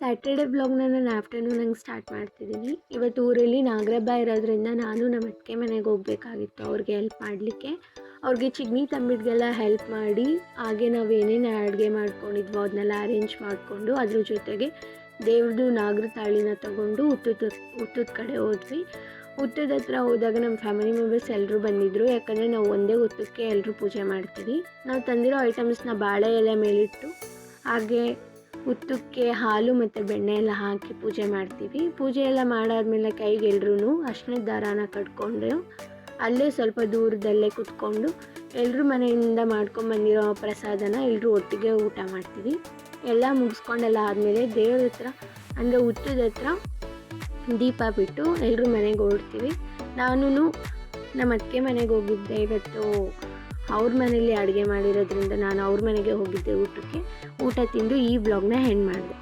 Saturday ವ್ಲಾಗ್ನ ನಾನು afternoon ಹಂಗೆ ಸ್ಟಾರ್ಟ್ ಮಾಡ್ತಿದ್ದೀನಿ. ಇವತ್ತು ಊರಲ್ಲಿ ನಾಗರಹಬ್ಬ ಇರೋದ್ರಿಂದ ನಾನು ನಮ್ಮ ಅತ್ತಿಗೆ ಮನೆಗೆ ಹೋಗಬೇಕಾಗಿತ್ತು ಅವ್ರಿಗೆ ಹೆಲ್ಪ್ ಮಾಡಲಿಕ್ಕೆ. ಅವ್ರಿಗೆ ಚಿಗ್ನಿ ತಂಬಿಟ್ಗೆಲ್ಲ ಹೆಲ್ಪ್ ಮಾಡಿ ಹಾಗೆ ನಾವು ಏನೇನು ಅಡುಗೆ ಮಾಡ್ಕೊಂಡಿದ್ವೋ ಅದನ್ನೆಲ್ಲ ಅರೇಂಜ್ ಮಾಡಿಕೊಂಡು ಅದ್ರ ಜೊತೆಗೆ ದೇವ್ರದ್ದು ನಾಗರ ತಾಳಿನ ತೊಗೊಂಡು ಹುತ್ತದ ಕಡೆ ಹೋದ್ವಿ. ಹುತ್ತದ ಹತ್ರ ಹೋದಾಗ ನಮ್ಮ ಫ್ಯಾಮಿಲಿ ಮೆಂಬರ್ಸ್ ಎಲ್ಲರೂ ಬಂದಿದ್ದರು. ಯಾಕಂದರೆ ನಾವು ಒಂದೇ ಹುತ್ತಕ್ಕೆ ಎಲ್ಲರೂ ಪೂಜೆ ಮಾಡ್ತೀವಿ. ನಾವು ತಂದಿರೋ ಐಟಮ್ಸ್ನ ಬಾಳೆ ಎಲೆ ಮೇಲಿಟ್ಟು ಹಾಗೆ ಹುತ್ತಕ್ಕೆ ಹಾಲು ಮತ್ತು ಬೆಣ್ಣೆ ಎಲ್ಲ ಹಾಕಿ ಪೂಜೆ ಮಾಡ್ತೀವಿ. ಪೂಜೆ ಎಲ್ಲ ಮಾಡಾದ್ಮೇಲೆ ಕೈಗೆ ಎಲ್ಲರೂ ಅರ್ಶಿಣದ ದಾರಾನ ಕಟ್ಕೊಂಡು ಅಲ್ಲೇ ಸ್ವಲ್ಪ ದೂರದಲ್ಲೇ ಕುತ್ಕೊಂಡು ಎಲ್ಲರೂ ಮನೆಯಿಂದ ಮಾಡ್ಕೊಂಬಂದಿರೋ ಪ್ರಸಾದನ ಎಲ್ಲರೂ ಒಟ್ಟಿಗೆ ಊಟ ಮಾಡ್ತೀವಿ. ಎಲ್ಲ ಮುಗಿಸ್ಕೊಂಡೆಲ್ಲ ಆದಮೇಲೆ ದೇವ್ರ ಹತ್ರ ಅಂದರೆ ಹುತ್ತದ ಹತ್ರ ದೀಪ ಬಿಟ್ಟು ಎಲ್ಲರೂ ಮನೆಗೆ ಹೊರಡ್ತೀವಿ. ನಾನು ನಮ್ಮ ಅತ್ತಿಗೆ ಮನೆಗೆ ಹೋಗಿದ್ದೆ. ಇವತ್ತು ಅವ್ರ ಮನೇಲಿ ಅಡುಗೆ ಮಾಡಿರೋದ್ರಿಂದ ನಾನು ಅವ್ರ ಮನೆಗೆ ಹೋಗಿದ್ದೆ ಊಟಕ್ಕೆ. ಊಟ ತಿಂದು ಈ ವ್ಲಾಗ್ನ ಎಂಡ್ ಮಾಡಿದೆ.